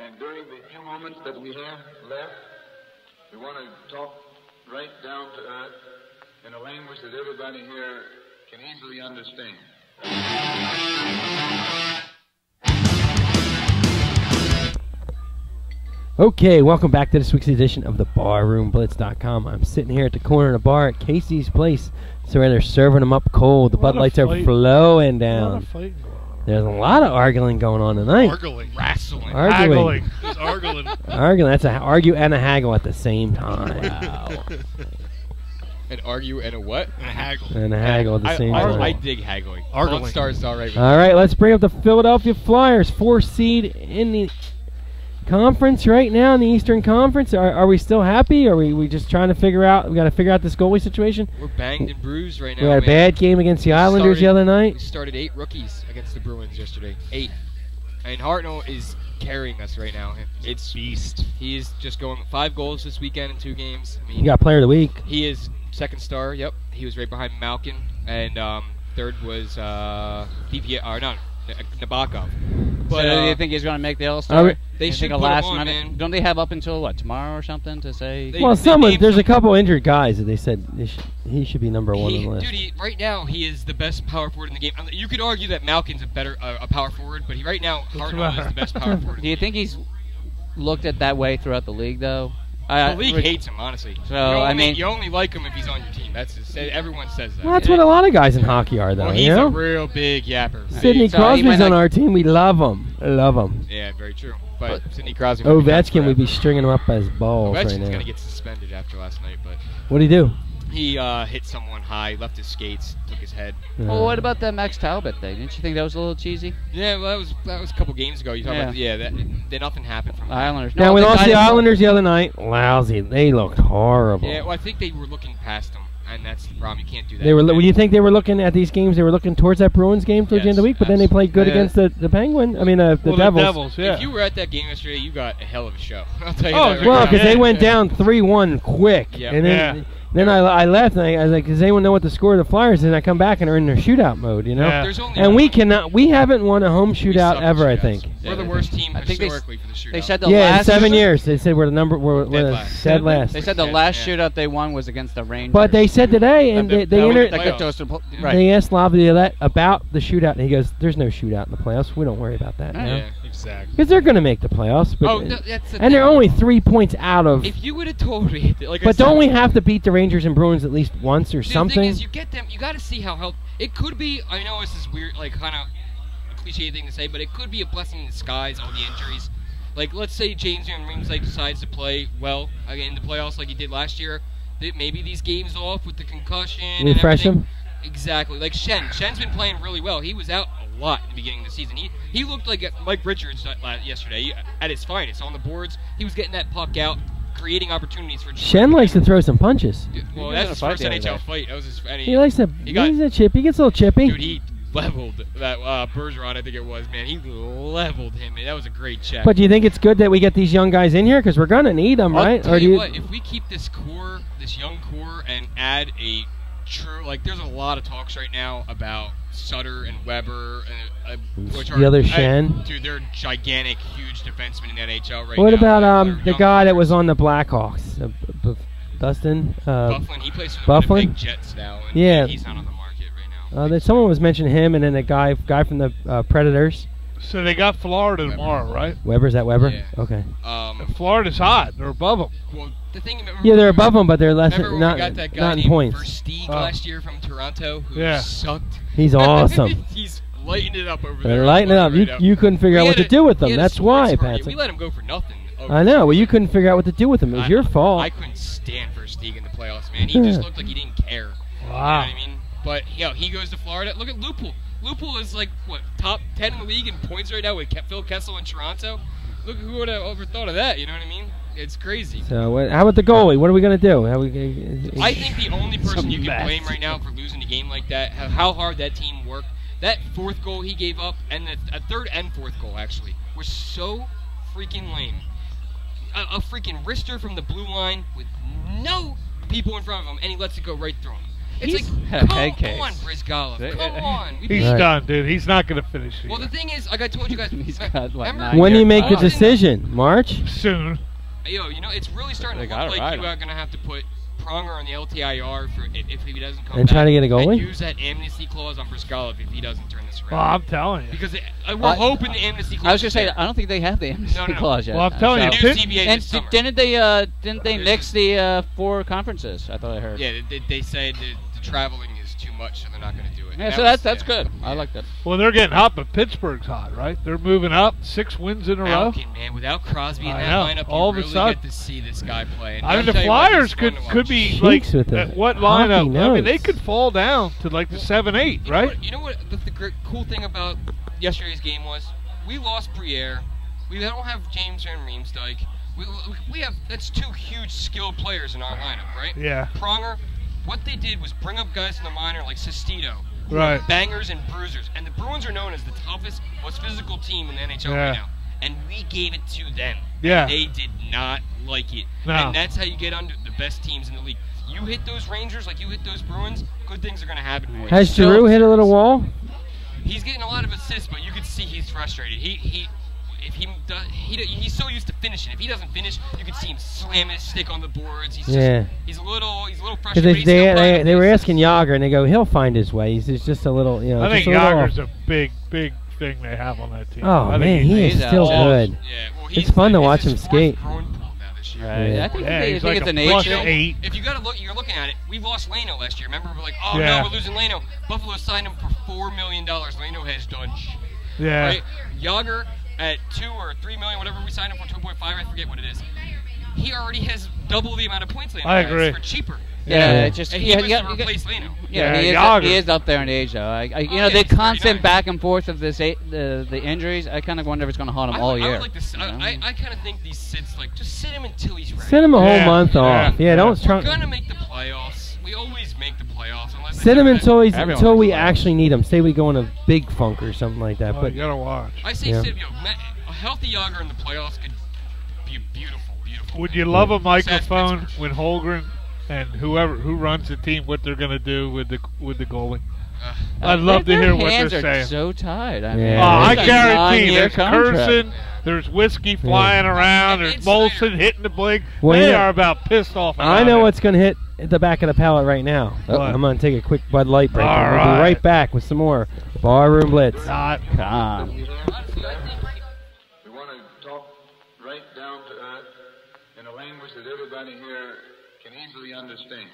And during the few moments that we have left, we want to talk right down to earth in a language that everybody here can easily understand. Okay, welcome back to this week's edition of the BarroomBlitz.com. I'm sitting here at the corner of the bar at Casey's Place. So they're serving them up cold. The Bud Lights are flowing down. There's a lot of arguing going on tonight. Wrestling. Arguing. There's arguing. Arguing. That's a argue and a haggle at the same time. Wow. An argue and a what? And a haggle. And a haggle at the same time. I dig haggling. Arguing. Stars all right. All right, let's bring up the Philadelphia Flyers, 4th seed in the conference right now in the Eastern Conference. Are we still happy? Are we just trying to figure out? We got to figure out this goalie situation. We're banged and bruised right now. We had a bad game against the Islanders the other night. We started 8 rookies against the Bruins yesterday. 8. And Hartnell is carrying us right now. It's beast. He is just going 5 goals this weekend in 2 games. I mean, He got Player of the Week. He is 2nd star. Yep. He was right behind Malkin, and 3rd was Nabokov. But do you think he's going to make the All-Star? They should think put a last him on, minute? man. Don't they have up until what, tomorrow or something to say? There's a couple injured guys that they said he should be number 1 on the list. Dude, right now he is the best power forward in the game. You could argue that Malkin's a better power forward, but right now Hartnell is the best power forward. Do you think he's looked at that way throughout the league, though? The league hates him, honestly. So you only like him if he's on your team. Everyone says that. Well, that's what a lot of guys in hockey are, though. Well, he's a real big yapper. Sidney Crosby's on our team. We love him. I love him. Yeah, very true. But Sidney Crosby. Ovechkin would be stringing him up by his balls right now. Ovechkin's gonna get suspended after last night, but. What'd he do? He hit someone high, left his skates, took his head. Well, what about that Max Talbot thing? Didn't you think that was a little cheesy? Yeah, well, that was a couple games ago. You talking about that nothing happened from the Islanders. Now we lost the Islanders the other night. Lousy. They looked horrible. Yeah, well, I think they were looking past them, and that's the problem. You can't do that. Well, you think they were looking at these games? They were looking towards that Bruins game towards the end of the week, but then they played good against the Penguin. I mean, the Devils. If you were at that game yesterday, you got a hell of a show. I'll tell you that. Well, because they went down 3-1 quick, and then I left, and I was like, does anyone know what the score of the Flyers is? And I come back, and they're in their shootout mode, you know? Yeah. And we haven't won a home shootout ever, I think. We're the worst team historically for the shootout. They said in 7 years. They said we're dead last. They said the last shootout they won was against the Rangers. But they said today, and they asked Laviolette about the shootout, and he goes, there's no shootout in the playoffs. We don't worry about that now. Yeah, exactly. Because they're going to make the playoffs. But, and they're only 3 points out of... If you would have told me... But don't we have to beat the Rangers and Bruins at least once or something? The thing is, you get them. You got to see how healthy. It could be. I know this is weird, like kind of a cliche thing to say, but it could be a blessing in disguise. All the injuries, like let's say James Van Riemsdyk decides to play well again in the playoffs, like he did last year. Maybe these games off with the concussion. Refresh him. Exactly, like Shen. Shen's been playing really well. He was out a lot in the beginning of the season. He looked like Mike Richards yesterday at his finest on the boards. He was getting that puck out, creating opportunities for. Shen likes to throw some punches. Well, that's his first NHL fight. That was his. He likes to. He's a chip. He gets a little chippy. Dude, he leveled that Bergeron. I think it was, man. He leveled him. That was a great check. But do you think it's good that we get these young guys in here because we're gonna need them, right? I'll tell you what. If we keep this young core, and add a true, like, there's a lot of talks right now about Sutter and Weber, which are the other Shen. Dude, they're gigantic, huge defensemen in NHL right now. What about the guy that was on the Blackhawks, Dustin? Bufflin. He plays for the big Jets now. And he's not on the market right now. Someone was mentioning him, and then a guy from the Predators. So they got Florida tomorrow, right? Weber's that Weber? Yeah. Okay. Florida's hot. They're above them. Well, the thing, they're above them, but they're less not in points. Versteeg last year from Toronto, who sucked. He's awesome. He's lighting it up over there. They're lighting it up. You couldn't figure out what to do with them. That's why, Patrick. We let him go for nothing. I know. Well, you couldn't figure out what to do with him. It was your fault. I couldn't stand Versteeg in the playoffs, man. He just looked like he didn't care. Wow. You know what I mean? But he goes to Florida. Look at Lupul. Lupul is like top 10 in the league in points right now with Phil Kessel in Toronto. Look, who would have ever thought of that? You know what I mean? It's crazy. So how about the goalie? What are we gonna do? I think the only person you can blame right now for losing a game like that, how hard that team worked, that 4th goal he gave up, and a 3rd and 4th goal actually, were so freaking lame. A freaking wrister from the blue line with no people in front of him, and he lets it go right through him. It's had a like, head come case. on, Brizgalov. Come on. We He's beat- done, dude. He's not going to finish it. Well, the thing is, like I told you guys, He's got, what, remember? 9 When do you make the Oh. decision? March? Soon. Yo, you know, it's really starting They to look gotta like ride you him. are going to have to put Pronger on the LTIR for if he doesn't come And back. try to get a goalie? And use that amnesty clause on Brizgalov if he doesn't turn this Well, around. I'm telling you. Because we're hoping the amnesty clause. I was gonna is say there. I don't think they have the amnesty No. clause yet. Well, I'm telling New you, CBA And this summer. didn't they nix the 4 conferences? I thought I heard. Yeah, they said the traveling is too much, so they're not going to do it. Yeah, And so that was- that's yeah. good. I like that. Well, they're getting hot, but Pittsburgh's hot, right? They're moving up, 6 wins in a row. Malkin, man, without Crosby in I that know. lineup, All of you a really sudden- get to see this guy play. And I mean, I'll the tell you what, Flyers he's fun to could watch. be Cheeks like with the what hockey lineup? I mean, they notes. could fall down to like the 7-8, You know right? what- You know what the cool thing about yesterday's game was? We lost Briere. We don't have James Van Riemsdyk. We have that's 2 huge skilled players in our lineup, right? Yeah. Pronger, what they did was bring up guys from the minor like Sestito, who Right. are bangers and bruisers, and the Bruins are known as the toughest, most physical team in the NHL Yeah. right now. And we gave it to them. Yeah. And they did not like it. No. And that's how you get under the best teams in the league. You hit those Rangers like you hit those Bruins, good things are going to happen for you. Has Giroux hit a little wall? He's getting a lot of assists, but you can see he's frustrated. He's so used to finishing. If he doesn't finish, you can see him slam his stick on the boards. He's just, he's a little Because frustrated. they were asking Yager, and they go, he'll find his way. He's just a little, you know. I think just a little Yager's off. a big thing they have on that team. Oh I think man, he is he's still awesome. good. Yeah, well, It's fun to watch him his skate. fourth growing pool now this year. Right. Yeah. I think, Yeah, they, he's think like it's a an age plus thing. 8. If you gotta look, you're looking at it. We lost Leno last year. Remember, we're like, oh Yeah. no, we're losing Leno. Buffalo signed him for $4 million. Leno has done Yeah. right. Yager at 2 or 3 million, whatever we signed him for, 2.5. I forget what it is. He already has double the amount of points Leno I has agree. for cheaper. Yeah, it's just And he yeah, was you to got- replace Leno. Yeah, Yeah, he Yager. is up there in age, though. You Oh, know, yeah, the he's constant 39. back and forth of the injuries. I kind of wonder if it's going to haunt him I all would, year. I would like to. you know? I kind of think these sits like just sit him until he's ready. Sit him a whole Yeah. month off. Yeah. Yeah, don't We're try. gonna make the playoffs. We always make the playoffs unless Sit him until Everyone until we likes him. actually need him. Say we go in a big funk or something like that. Oh, But you gotta watch. I say Yeah. sit, a healthy Yager in the playoffs could be beautiful, beautiful. Would you love a Sad microphone Pittsburgh. when Holmgren and who runs the team what they're gonna do with the goalie? I'd love to Their hear what hands they're are saying. so tight. I Yeah. mean, I it's a guarantee 9-year there's contract. cursing, there's whiskey flying around, there's It's Molson there. hitting the blink. Well, They yeah. are about pissed off. I about know it. what's going to hit at the back of the pallet right now. What? I'm going to take a quick Bud Light break. All and we'll right. be right back with some more Barroom Blitz. Not. Come. We want to talk right down to earth in a language that everybody here can easily understand.